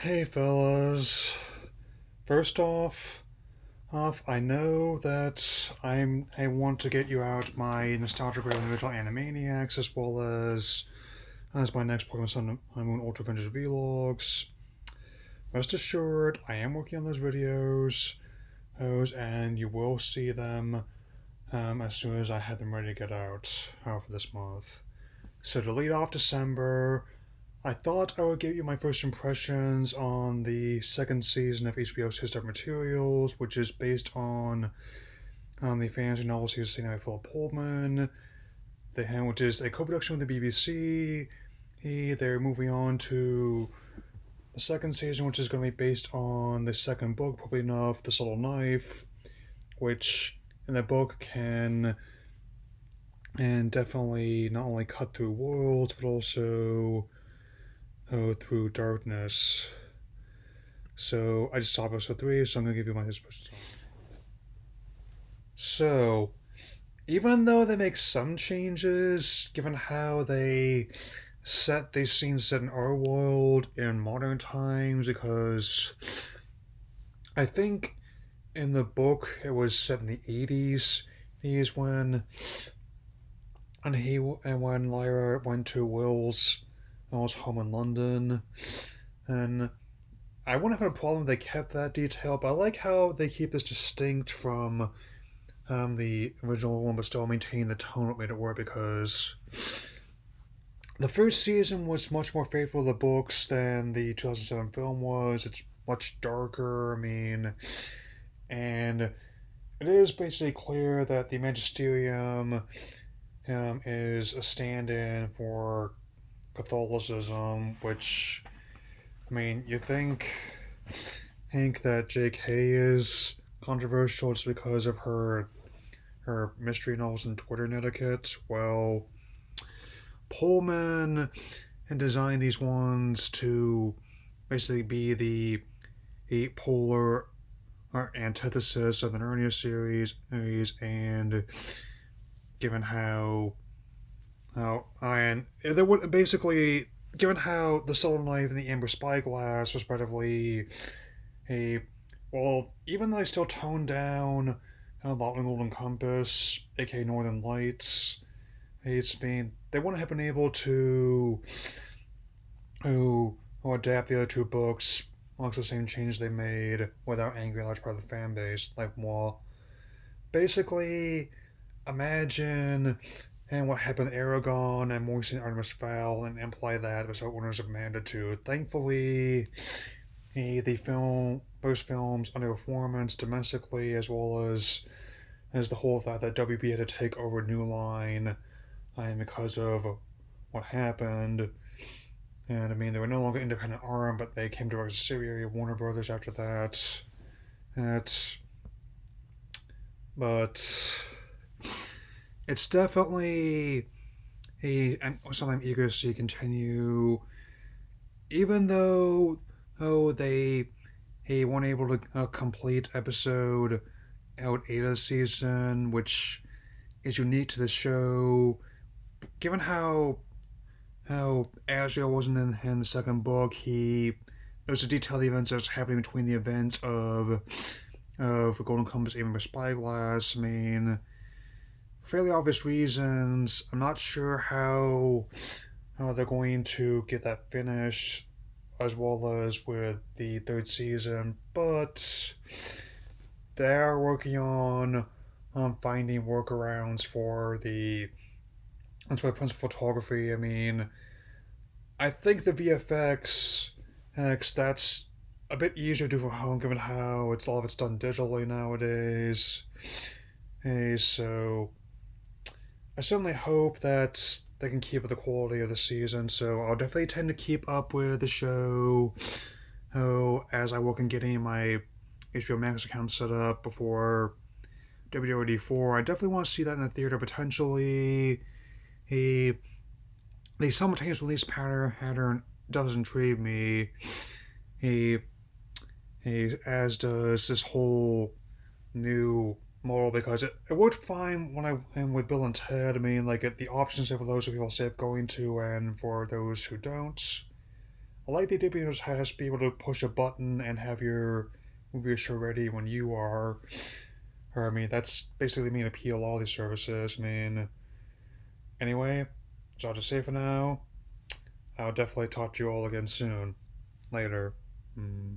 Hey fellas. First I know that I want to get you out my nostalgic rating original Animaniacs as well as my next Pokemon Sun and Moon Ultra Vintage Vlogs. Rest assured, I am working on those and you will see them as soon as I have them ready to get out for this month. So to lead off December, I thought I would give you my first impressions on the second season of HBO's His Dark Materials, which is based on the fantasy novel series seen by Philip Pullman, which is a co-production with the BBC. They're moving on to the second season, which is going to be based on the second book, probably enough, The Subtle Knife, which in the book can and definitely not only cut through worlds, but also through darkness. So I just saw episode 3, so I'm going to give you my impressions. So, even though they make some changes, given how they set these scenes set in our world in modern times, because I think in the book it was set in the 80s. Is when Lyra went to Will's home in London, and I wouldn't have a problem if they kept that detail, but I like how they keep this distinct from the original one, but still maintain the tone that made it work, because the first season was much more faithful to the books than the 2007 film was. It's much darker, and it is basically clear that the Magisterium is a stand in for Catholicism, which, you think that JK is controversial just because of her mystery novels and Twitter etiquette. Well, Pullman had designed these ones to basically be the polar antithesis of the Narnia series, and given and there would basically given how the Subtle Knife and the Amber Spyglass, respectively, a even though they still toned down Lot and Golden Compass, aka Northern Lights, they wouldn't have been able to adapt the other two books amongst the same changes they made without angering a large part of the fan base. Basically, imagine what happened to Aragon and more recently Artemis Fowl and imply that with orders of magnitude. Thankfully, both films underperformance domestically, as well as the whole fact that WB had to take over New Line because of what happened. And they were no longer independent arm, but they came to a subsidiary of Warner Brothers after that. But it's definitely something I'm eager to see continue. Even though they weren't able to complete episode out 8 of the season, which is unique to the show, given how Azrael wasn't in the second book. There was a detailed events that was happening between the events of Golden Compass, Amber Spyglass. Fairly obvious reasons. I'm not sure how they're going to get that finished, as well as with the third season, but they are working on finding workarounds for the principal photography. I think the VFX that's a bit easier to do from home, given how a lot of it's done digitally nowadays. So I certainly hope that they can keep up the quality of the season. So I'll definitely tend to keep up with the show as I work on getting my HBO Max account set up before WD4. I definitely want to see that in the theater potentially. The simultaneous release pattern does intrigue me. As does this whole new model, because it worked fine when I am with Bill and Ted. The options are for those of people say going to and for those who don't. I like the idea because it has to be able to push a button and have your movie show ready when you are. Or, I mean, that's basically mean appeal all these services. I mean, anyway, so I'll just say for now, I'll definitely talk to you all again soon. Later. Mm.